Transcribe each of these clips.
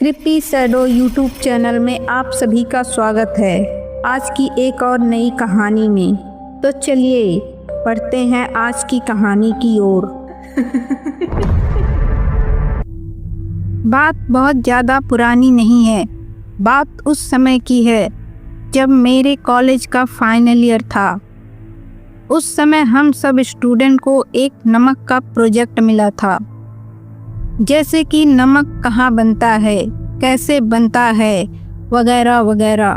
Kripi shadow YouTube channel में आप सभी का स्वागत है। आज की एक और नई कहानी में तो चलिए पढ़ते हैं आज की कहानी की ओर। बात बहुत ज़्यादा पुरानी नहीं है। बात उस समय की है जब मेरे कॉलेज का फाइनल ईयर था। उस समय हम सब स्टूडेंट को एक नमक का प्रोजेक्ट मिला था, जैसे कि नमक कहाँ बनता है, कैसे बनता है, वगैरह वगैरह।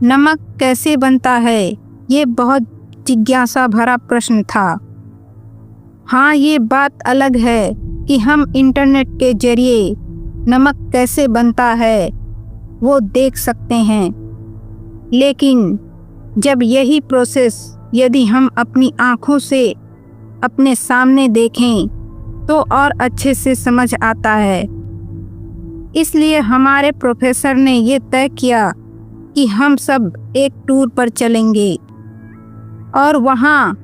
नमक कैसे बनता है, ये बहुत जिज्ञासा भरा प्रश्न था। हाँ, ये बात अलग है कि हम इंटरनेट के जरिए नमक कैसे बनता है वो देख सकते हैं, लेकिन जब यही प्रोसेस यदि हम अपनी आँखों से अपने सामने देखें तो और अच्छे से समझ आता है। इसलिए हमारे प्रोफेसर ने ये तय किया कि हम सब एक टूर पर चलेंगे और वहाँ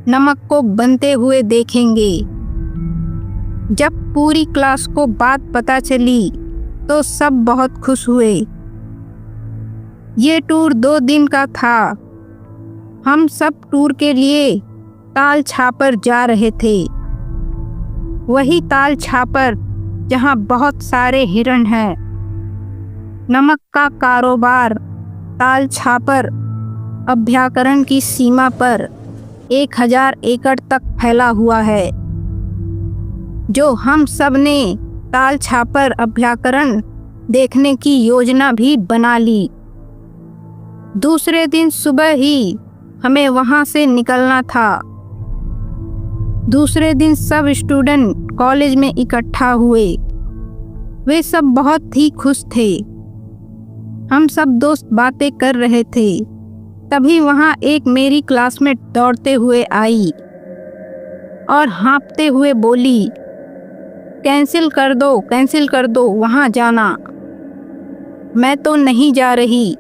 नमक को बनते हुए देखेंगे। जब पूरी क्लास को बात पता चली तो सब बहुत खुश हुए। ये टूर 2 दिन का था। हम सब टूर के लिए ताल छापर जा रहे थे। वही ताल छापर जहाँ बहुत सारे हिरण हैं। नमक का कारोबार ताल छापर अभ्याकरण की सीमा पर 1000 एकड़ तक फैला हुआ है। जो हम सब ने ताल छापर अभ्याकरण देखने की योजना भी बना ली। दूसरे दिन सुबह ही हमें वहाँ से निकलना था। दूसरे दिन सब स्टूडेंट कॉलेज में इकट्ठा हुए। वे सब बहुत ही खुश थे। हम सब दोस्त बातें कर रहे थे। तभी वहाँ एक मेरी क्लासमेट दौड़ते हुए आई और हाँफते हुए बोली, कैंसिल कर दो वहाँ जाना। मैं तो नहीं जा रही,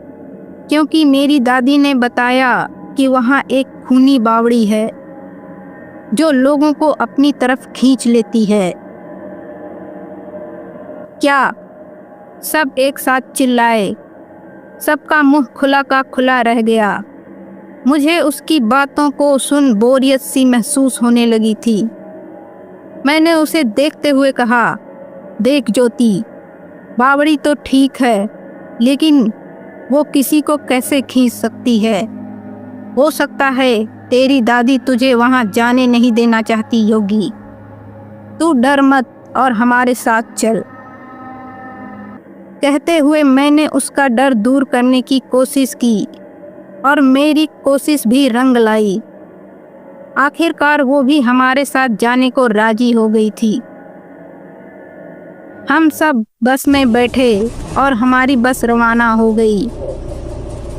क्योंकि मेरी दादी ने बताया कि वहाँ एक खूनी बावड़ी है जो लोगों को अपनी तरफ खींच लेती है। क्या? सब एक साथ चिल्लाए। सबका मुंह खुला का खुला रह गया। मुझे उसकी बातों को सुन बोरियत सी महसूस होने लगी थी। मैंने उसे देखते हुए कहा, देख ज्योति, बावड़ी तो ठीक है, लेकिन वो किसी को कैसे खींच सकती है? हो सकता है तेरी दादी तुझे वहाँ जाने नहीं देना चाहती होगी। तू डर मत और हमारे साथ चल। कहते हुए मैंने उसका डर दूर करने की कोशिश की और मेरी कोशिश भी रंग लाई। आखिरकार वो भी हमारे साथ जाने को राजी हो गई थी। हम सब बस में बैठे और हमारी बस रवाना हो गई।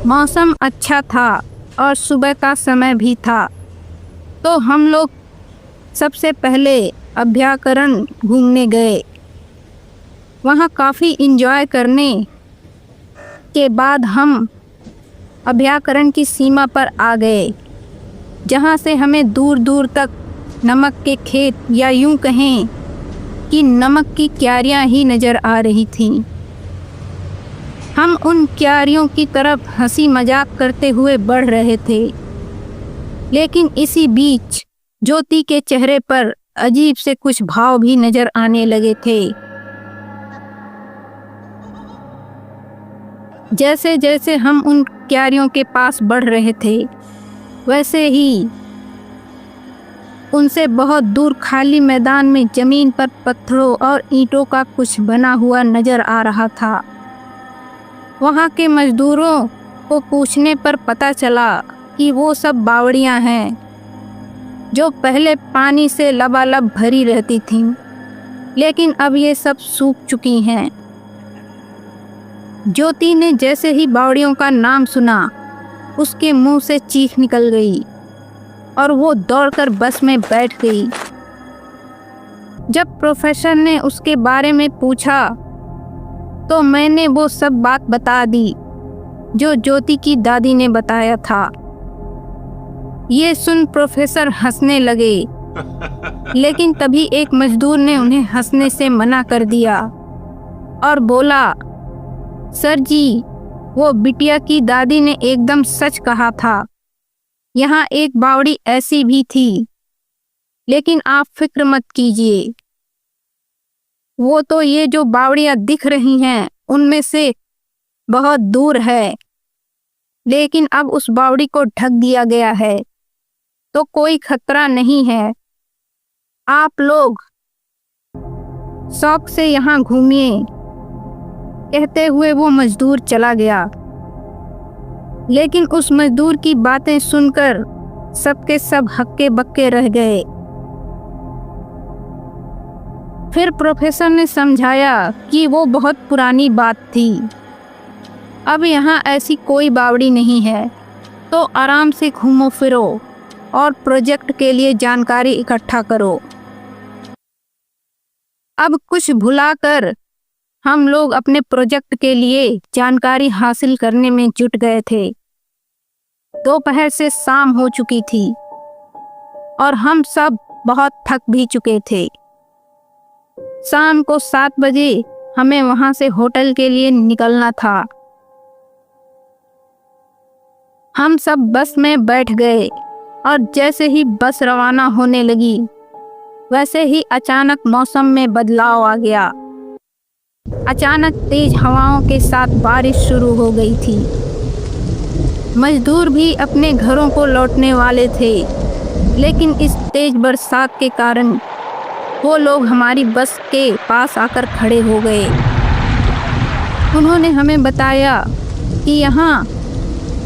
मौसम अच्छा था और सुबह का समय भी था, तो हम लोग सबसे पहले अभ्याकरण घूमने गए। वहाँ काफ़ी एंजॉय करने के बाद हम अभ्याकरण की सीमा पर आ गए, जहाँ से हमें दूर दूर तक नमक के खेत या यूँ कहें कि नमक की क्यारियाँ ही नज़र आ रही थीं। हम उन क्यारियों की तरफ हंसी मजाक करते हुए बढ़ रहे थे, लेकिन इसी बीच ज्योति के चेहरे पर अजीब से कुछ भाव भी नजर आने लगे थे। जैसे जैसे हम उन क्यारियों के पास बढ़ रहे थे, वैसे ही उनसे बहुत दूर खाली मैदान में जमीन पर पत्थरों और ईंटों का कुछ बना हुआ नजर आ रहा था। वहाँ के मजदूरों को पूछने पर पता चला कि वो सब बावड़ियाँ हैं जो पहले पानी से लबालब भरी रहती थीं, लेकिन अब ये सब सूख चुकी हैं। ज्योति ने जैसे ही बावड़ियों का नाम सुना, उसके मुंह से चीख निकल गई और वो दौड़कर बस में बैठ गई। जब प्रोफेसर ने उसके बारे में पूछा तो मैंने वो सब बात बता दी जो ज्योति की दादी ने बताया था। ये सुन प्रोफेसर हंसने लगे, लेकिन तभी एक मजदूर ने उन्हें हंसने से मना कर दिया और बोला, सर जी, वो बिटिया की दादी ने एकदम सच कहा था। यहाँ एक बावड़ी ऐसी भी थी, लेकिन आप फिक्र मत कीजिए। वो तो ये जो बावड़ियाँ दिख रही हैं उनमें से बहुत दूर है, लेकिन अब उस बावड़ी को ढक दिया गया है, तो कोई खतरा नहीं है। आप लोग शौक से यहाँ घूमिए। कहते हुए वो मजदूर चला गया। लेकिन उस मजदूर की बातें सुनकर सबके सब हक्के बक्के रह गए। फिर प्रोफेसर ने समझाया कि वो बहुत पुरानी बात थी, अब यहाँ ऐसी कोई बावड़ी नहीं है, तो आराम से घूमो फिरो और प्रोजेक्ट के लिए जानकारी इकट्ठा करो। अब कुछ भुलाकर हम लोग अपने प्रोजेक्ट के लिए जानकारी हासिल करने में जुट गए थे। दोपहर से शाम हो चुकी थी और हम सब बहुत थक भी चुके थे। शाम को 7 बजे हमें वहां से होटल के लिए निकलना था। हम सब बस में बैठ गए और जैसे ही बस रवाना होने लगी, वैसे ही अचानक मौसम में बदलाव आ गया। अचानक तेज हवाओं के साथ बारिश शुरू हो गई थी। मजदूर भी अपने घरों को लौटने वाले थे, लेकिन इस तेज बरसात के कारण वो लोग हमारी बस के पास आकर खड़े हो गए। उन्होंने हमें बताया कि यहाँ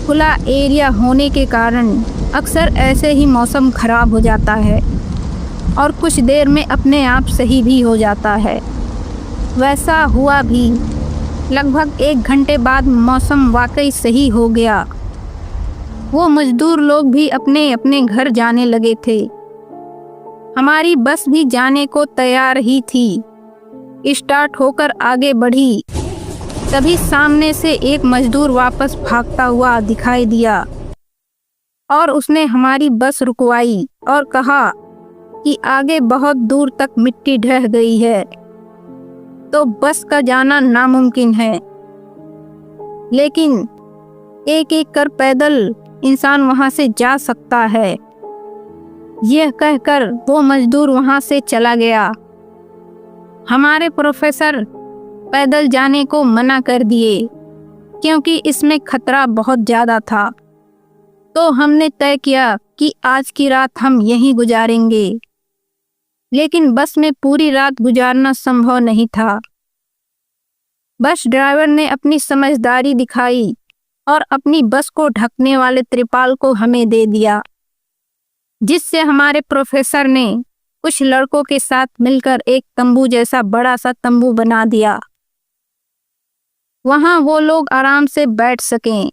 खुला एरिया होने के कारण अक्सर ऐसे ही मौसम खराब हो जाता है और कुछ देर में अपने आप सही भी हो जाता है। वैसा हुआ भी। लगभग 1 घंटे बाद मौसम वाकई सही हो गया। वो मजदूर लोग भी अपने अपने घर जाने लगे थे। हमारी बस भी जाने को तैयार ही थी। स्टार्ट होकर आगे बढ़ी, तभी सामने से एक मजदूर वापस भागता हुआ दिखाई दिया और उसने हमारी बस रुकवाई और कहा कि आगे बहुत दूर तक मिट्टी ढह गई है, तो बस का जाना नामुमकिन है। लेकिन एक एक कर पैदल इंसान वहां से जा सकता है। यह कहकर वो मजदूर वहां से चला गया। हमारे प्रोफेसर पैदल जाने को मना कर दिए, क्योंकि इसमें खतरा बहुत ज़्यादा था। तो हमने तय किया कि आज की रात हम यहीं गुजारेंगे। लेकिन बस में पूरी रात गुजारना संभव नहीं था। बस ड्राइवर ने अपनी समझदारी दिखाई और अपनी बस को ढकने वाले त्रिपाल को हमें दे दिया, जिससे हमारे प्रोफेसर ने कुछ लड़कों के साथ मिलकर एक तंबू जैसा बड़ा सा तंबू बना दिया। वहां वो लोग आराम से बैठ सकें।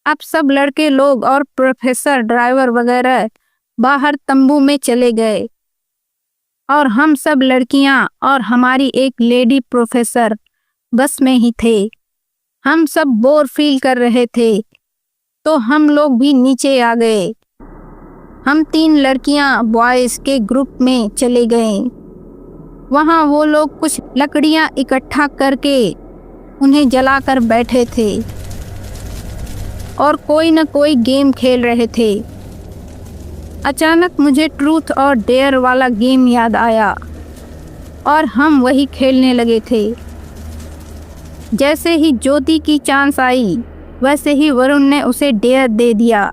अब सब लड़के लोग और प्रोफेसर, ड्राइवर वगैरह बाहर तंबू में चले गए और हम सब लड़कियां और हमारी एक लेडी प्रोफेसर बस में ही थे। हम सब बोर फील कर रहे थे, तो हम लोग भी नीचे आ गए। हम 3 लड़कियां बॉयज़ के ग्रुप में चले गए। वहाँ वो लोग कुछ लकड़ियाँ इकट्ठा करके उन्हें जलाकर बैठे थे और कोई न कोई गेम खेल रहे थे। अचानक मुझे ट्रूथ और डेयर वाला गेम याद आया और हम वही खेलने लगे थे। जैसे ही ज्योति की चांस आई, वैसे ही वरुण ने उसे डेयर दे दिया।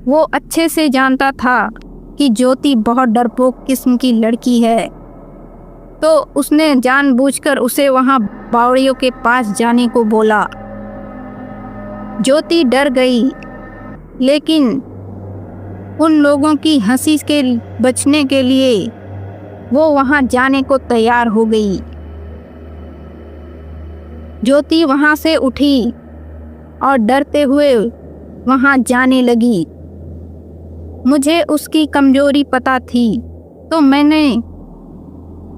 वो अच्छे से जानता था कि ज्योति बहुत डरपोक किस्म की लड़की है, तो उसने जानबूझकर उसे वहां बावड़ियों के पास जाने को बोला। ज्योति डर गई, लेकिन उन लोगों की हंसी के बचने के लिए वो वहां जाने को तैयार हो गई। ज्योति वहां से उठी और डरते हुए वहां जाने लगी। मुझे उसकी कमजोरी पता थी, तो मैंने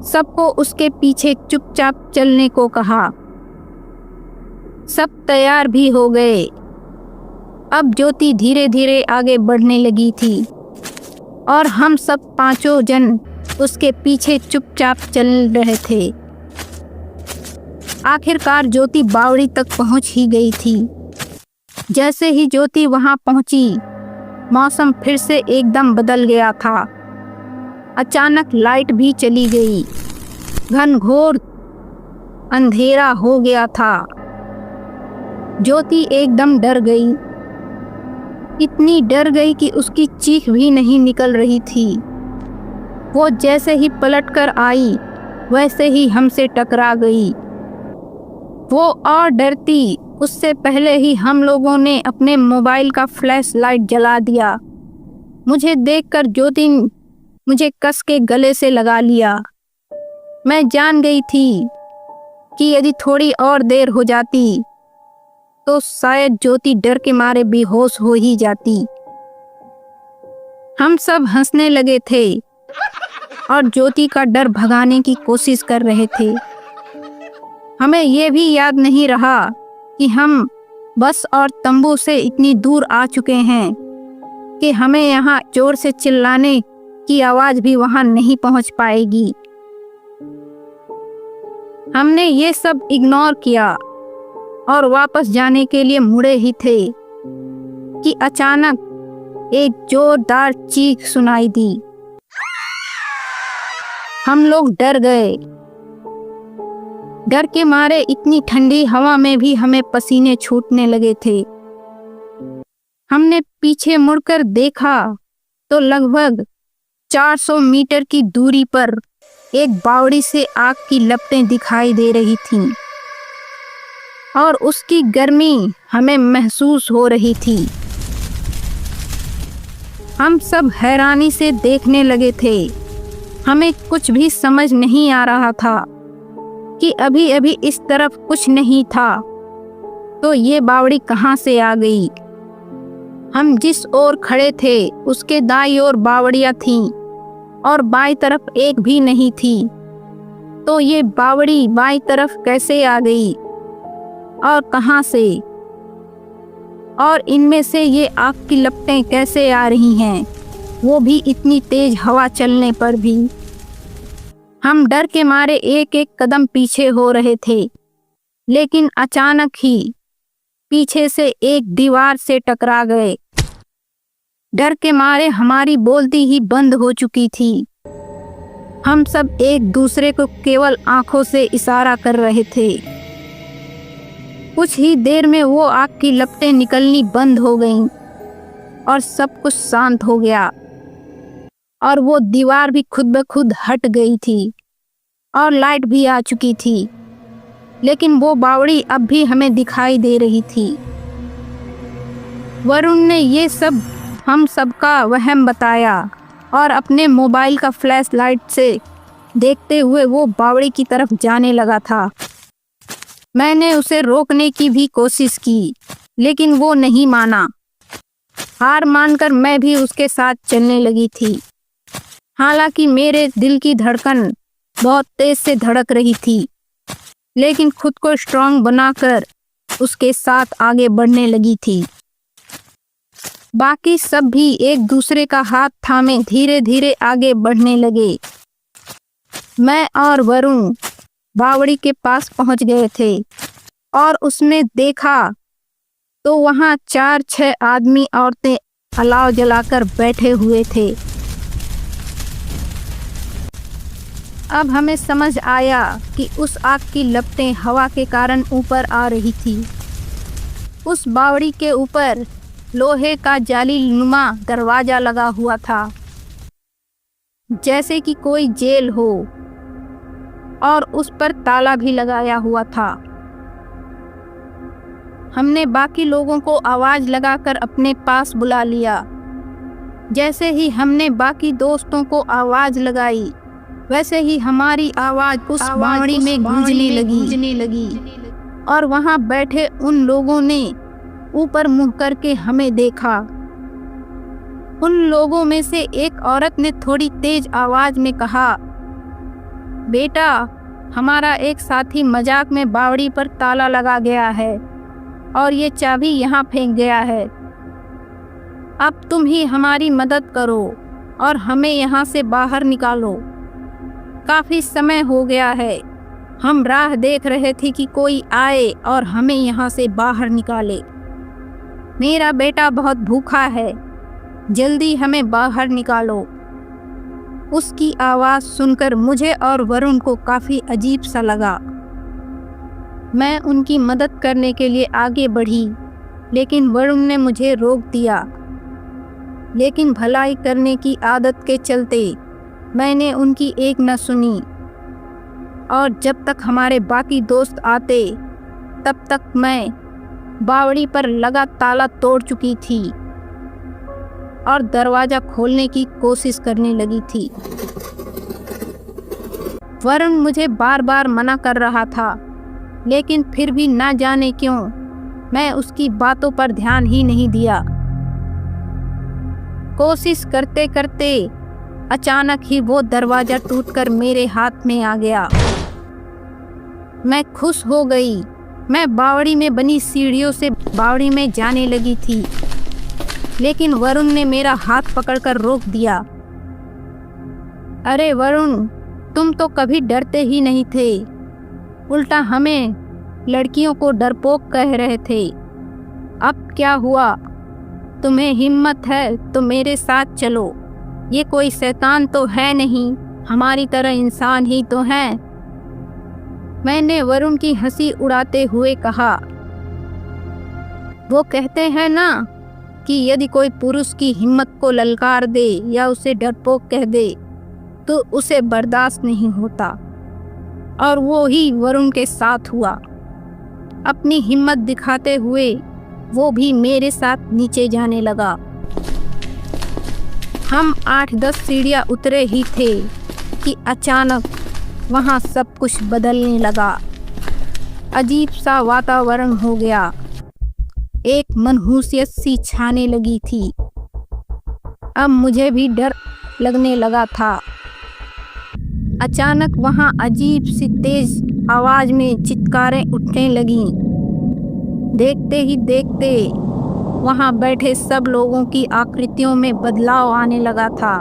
सबको उसके पीछे चुपचाप चलने को कहा। सब तैयार भी हो गए। अब ज्योति धीरे धीरे आगे बढ़ने लगी थी और हम सब 5 जन उसके पीछे चुपचाप चल रहे थे। आखिरकार ज्योति बावड़ी तक पहुंच ही गई थी। जैसे ही ज्योति वहां पहुंची, मौसम फिर से एकदम बदल गया था। अचानक लाइट भी चली गई। घनघोर अंधेरा हो गया था। ज्योति एकदम डर गई। इतनी डर गई कि उसकी चीख भी नहीं निकल रही थी। वो जैसे ही पलटकर आई, वैसे ही हमसे टकरा गई। वो और डरती उससे पहले ही हम लोगों ने अपने मोबाइल का फ्लैश लाइट जला दिया। मुझे देखकर ज्योति मुझे कस के गले से लगा लिया। मैं जान गई थी कि यदि थोड़ी और देर हो जाती तो शायद ज्योति डर के मारे बेहोश हो ही जाती। हम सब हंसने लगे थे और ज्योति का डर भगाने की कोशिश कर रहे थे। हमें यह भी याद नहीं रहा कि हम बस और तंबू से इतनी दूर आ चुके हैं कि हमें यहाँ जोर से चिल्लाने की आवाज भी वहां नहीं पहुंच पाएगी। हमने ये सब इग्नोर किया और वापस जाने के लिए मुड़े ही थे कि अचानक एक जोरदार चीख सुनाई दी। हम लोग डर गए। डर के मारे इतनी ठंडी हवा में भी हमें पसीने छूटने लगे थे। हमने पीछे मुड़कर देखा तो लगभग 400 मीटर की दूरी पर एक बावड़ी से आग की लपटें दिखाई दे रही थीं और उसकी गर्मी हमें महसूस हो रही थी। हम सब हैरानी से देखने लगे थे। हमें कुछ भी समझ नहीं आ रहा था कि अभी अभी इस तरफ कुछ नहीं था तो ये बावड़ी कहाँ से आ गई। हम जिस ओर खड़े थे उसके दाईं ओर बावड़ियाँ थीं और बाईं तरफ एक भी नहीं थी। तो ये बावड़ी बाईं तरफ कैसे आ गई और कहाँ से, और इनमें से ये आग की लपटें कैसे आ रही हैं, वो भी इतनी तेज हवा चलने पर भी। हम डर के मारे एक एक कदम पीछे हो रहे थे, लेकिन अचानक ही पीछे से एक दीवार से टकरा गए। डर के मारे हमारी बोलती ही बंद हो चुकी थी। हम सब एक दूसरे को केवल आंखों से इशारा कर रहे थे। कुछ ही देर में वो आग की लपटें निकलनी बंद हो गईं और सब कुछ शांत हो गया और वो दीवार भी खुद ब खुद हट गई थी और लाइट भी आ चुकी थी, लेकिन वो बावड़ी अब भी हमें दिखाई दे रही थी। वरुण ने ये सब हम सबका वहम बताया और अपने मोबाइल का फ्लैश लाइट से देखते हुए वो बावड़ी की तरफ जाने लगा था। मैंने उसे रोकने की भी कोशिश की, लेकिन वो नहीं माना। हार मानकर मैं भी उसके साथ चलने लगी थी। हालांकि मेरे दिल की धड़कन बहुत तेज से धड़क रही थी, लेकिन खुद को स्ट्रांग बनाकर उसके साथ आगे बढ़ने लगी थी। बाकी सब भी एक दूसरे का हाथ थामे धीरे धीरे आगे बढ़ने लगे। मैं और वरुण बावड़ी के पास पहुंच गए थे और उसने देखा तो वहां 4-6 आदमी औरतें अलाव जलाकर बैठे हुए थे। अब हमें समझ आया कि उस आग की लपटें हवा के कारण ऊपर आ रही थी। उस बावड़ी के ऊपर लोहे का जाली नुमा दरवाजा लगा हुआ था, जैसे कि कोई जेल हो, और उस पर ताला भी लगाया हुआ था। हमने बाकी लोगों को आवाज लगाकर अपने पास बुला लिया। जैसे ही हमने बाकी दोस्तों को आवाज लगाई, वैसे ही हमारी आवाज उस बावड़ी में गूंजने लगी और वहां बैठे उन लोगों ने ऊपर मुंह करके हमें देखा। उन लोगों में से एक औरत ने थोड़ी तेज आवाज में कहा, बेटा, हमारा एक साथी मजाक में बावड़ी पर ताला लगा गया है और ये चाबी यहाँ फेंक गया है। अब तुम ही हमारी मदद करो और हमें यहाँ से बाहर निकालो। काफी समय हो गया है हम राह देख रहे थे कि कोई आए और हमें यहाँ से बाहर निकाले। मेरा बेटा बहुत भूखा है, जल्दी हमें बाहर निकालो। उसकी आवाज़ सुनकर मुझे और वरुण को काफ़ी अजीब सा लगा। मैं उनकी मदद करने के लिए आगे बढ़ी, लेकिन वरुण ने मुझे रोक दिया। लेकिन भलाई करने की आदत के चलते मैंने उनकी एक न सुनी, और जब तक हमारे बाकी दोस्त आते तब तक मैं बावड़ी पर लगा ताला तोड़ चुकी थी और दरवाज़ा खोलने की कोशिश करने लगी थी। वरुण मुझे बार बार मना कर रहा था, लेकिन फिर भी ना जाने क्यों मैं उसकी बातों पर ध्यान ही नहीं दिया। कोशिश करते करते अचानक ही वो दरवाज़ा टूटकर मेरे हाथ में आ गया। मैं खुश हो गई। मैं बावड़ी में बनी सीढ़ियों से बावड़ी में जाने लगी थी, लेकिन वरुण ने मेरा हाथ पकड़कर रोक दिया। अरे वरुण, तुम तो कभी डरते ही नहीं थे, उल्टा हमें लड़कियों को डरपोक कह रहे थे। अब क्या हुआ? तुम्हें हिम्मत है तो मेरे साथ चलो। ये कोई शैतान तो है नहीं, हमारी तरह इंसान ही तो है। मैंने वरुण की हंसी उड़ाते हुए कहा, वो कहते हैं ना कि यदि कोई पुरुष की हिम्मत को ललकार दे या उसे डरपोक कह दे तो उसे बर्दाश्त नहीं होता, और वो ही वरुण के साथ हुआ। अपनी हिम्मत दिखाते हुए वो भी मेरे साथ नीचे जाने लगा। हम 8-10 सीढ़ियाँ उतरे ही थे कि अचानक वहाँ सब कुछ बदलने लगा। अजीब सा वातावरण हो गया। एक मनहूसियत सी छाने लगी थी। अब मुझे भी डर लगने लगा था। अचानक वहाँ अजीब सी तेज आवाज़ में चित्कारें उठने लगीं। देखते ही देखते वहाँ बैठे सब लोगों की आकृतियों में बदलाव आने लगा था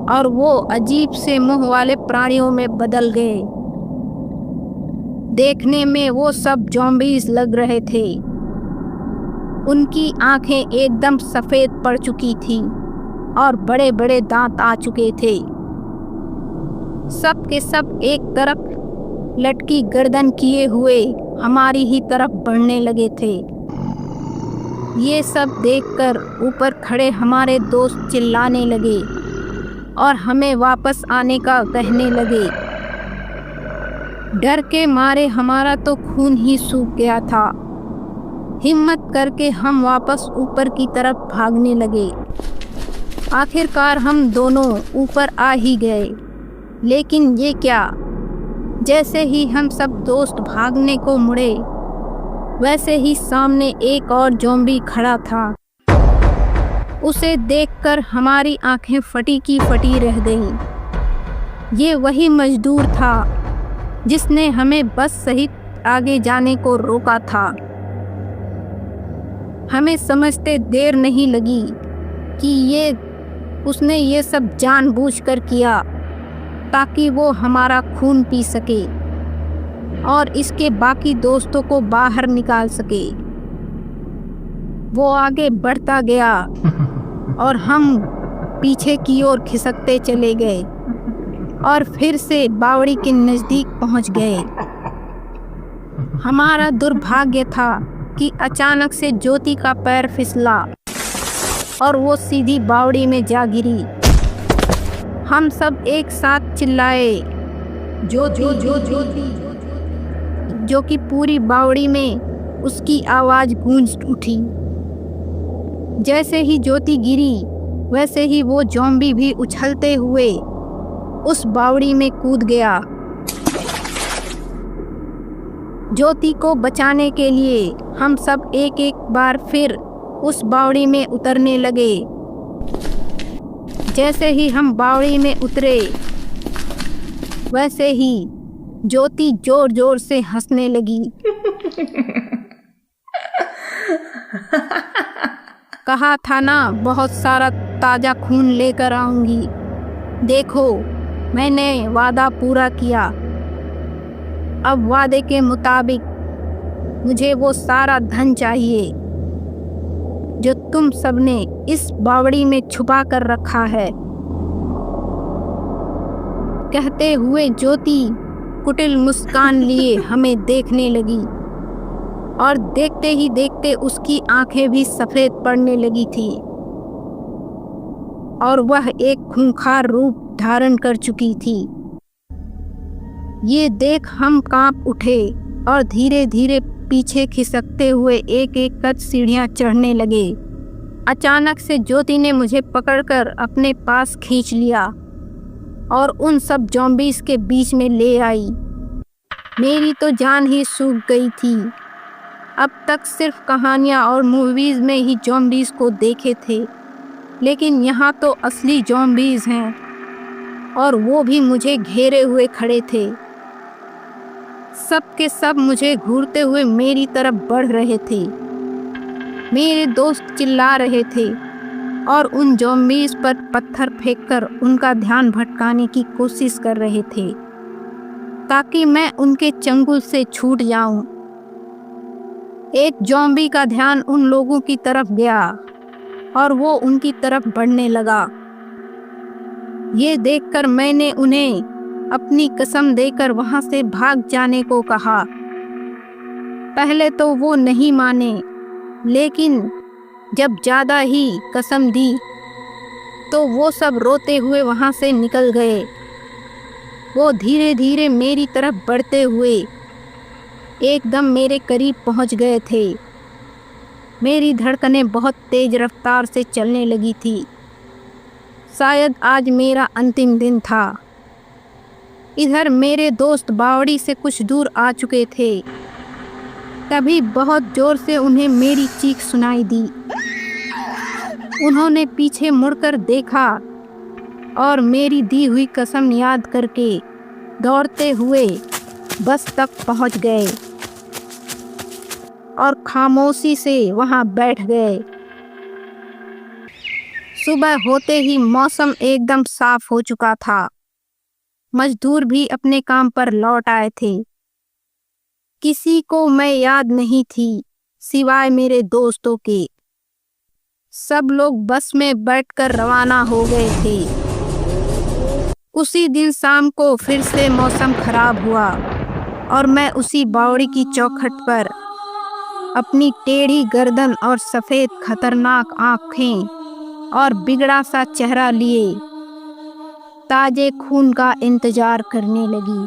और वो अजीब से मुंह वाले प्राणियों में बदल गए। देखने में वो सब ज़ॉम्बीज़ लग रहे थे। उनकी आंखें एकदम सफ़ेद पड़ चुकी थीं और बड़े बड़े दांत आ चुके थे। सब के सब एक तरफ लटकी गर्दन किए हुए हमारी ही तरफ बढ़ने लगे थे। ये सब देखकर ऊपर खड़े हमारे दोस्त चिल्लाने लगे और हमें वापस आने का कहने लगे। डर के मारे हमारा तो खून ही सूख गया था। हिम्मत करके हम वापस ऊपर की तरफ भागने लगे। आखिरकार हम दोनों ऊपर आ ही गए। लेकिन ये क्या, जैसे ही हम सब दोस्त भागने को मुड़े वैसे ही सामने एक और ज़ॉम्बी खड़ा था। उसे देखकर हमारी आंखें फटी की फटी रह गईं। ये वही मजदूर था जिसने हमें बस सहित आगे जाने को रोका था। हमें समझते देर नहीं लगी कि उसने ये सब जानबूझकर किया ताकि वो हमारा खून पी सके और इसके बाकी दोस्तों को बाहर निकाल सके। वो आगे बढ़ता गया और हम पीछे की ओर खिसकते चले गए और फिर से बावड़ी के नज़दीक पहुंच गए। हमारा दुर्भाग्य था कि अचानक से ज्योति का पैर फिसला और वो सीधी बावड़ी में जा गिरी। हम सब एक साथ चिल्लाए, ज्योति, जो कि पूरी बावड़ी में उसकी आवाज़ गूंज उठी। जैसे ही ज्योति गिरी वैसे ही वो ज़ॉम्बी भी उछलते हुए उस बावड़ी में कूद गया। ज्योति को बचाने के लिए हम सब एक एक बार फिर उस बावड़ी में उतरने लगे। जैसे ही हम बावड़ी में उतरे वैसे ही ज्योति जोर जोर से हंसने लगी। कहा था ना बहुत सारा ताज़ा खून लेकर आऊंगी। देखो, मैंने वादा पूरा किया। अब वादे के मुताबिक मुझे वो सारा धन चाहिए जो तुम सबने इस बावड़ी में छुपा कर रखा है। कहते हुए ज्योति कुटिल मुस्कान लिए हमें देखने लगी और देखते ही देखते उसकी आंखें भी सफेद पड़ने लगी थी और वह एक खूंखार रूप धारण कर चुकी थी। ये देख हम कांप उठे और धीरे धीरे पीछे खिसकते हुए एक एक कर सीढ़ियां चढ़ने लगे। अचानक से ज्योति ने मुझे पकड़कर अपने पास खींच लिया और उन सब ज़ॉम्बीज़ के बीच में ले आई। मेरी तो जान ही सूख गई थी। अब तक सिर्फ कहानियाँ और मूवीज़ में ही ज़ॉम्बीज़ को देखे थे, लेकिन यहाँ तो असली ज़ॉम्बीज़ हैं और वो भी मुझे घेरे हुए खड़े थे। सब के सब मुझे घूरते हुए मेरी तरफ बढ़ रहे थे। मेरे दोस्त चिल्ला रहे थे और उन ज़ॉम्बीज़ पर पत्थर फेंककर उनका ध्यान भटकाने की कोशिश कर रहे थे ताकि मैं उनके चंगुल से छूट जाऊं। एक ज़ॉम्बी का ध्यान उन लोगों की तरफ गया और वो उनकी तरफ बढ़ने लगा। ये देखकर मैंने उन्हें अपनी कसम देकर वहां से भाग जाने को कहा। पहले तो वो नहीं माने, लेकिन जब ज़्यादा ही कसम दी तो वो सब रोते हुए वहां से निकल गए। वो धीरे धीरे मेरी तरफ बढ़ते हुए एकदम मेरे करीब पहुंच गए थे। मेरी धड़कनें बहुत तेज रफ्तार से चलने लगी थी। शायद आज मेरा अंतिम दिन था। इधर मेरे दोस्त बावड़ी से कुछ दूर आ चुके थे। तभी बहुत जोर से उन्हें मेरी चीख सुनाई दी। उन्होंने पीछे मुड़कर देखा और मेरी दी हुई कसम याद करके दौड़ते हुए बस तक पहुंच गए और खामोशी से वहां बैठ गए। सुबह होते ही मौसम एकदम साफ हो चुका था। मजदूर भी अपने काम पर लौट आए थे। किसी को मैं याद नहीं थी सिवाय मेरे दोस्तों के। सब लोग बस में बैठकर रवाना हो गए थे। उसी दिन शाम को फिर से मौसम खराब हुआ और मैं उसी बावड़ी की चौखट पर अपनी टेढ़ी गर्दन और सफ़ेद खतरनाक आँखें और बिगड़ा सा चेहरा लिए ताजे खून का इंतजार करने लगी।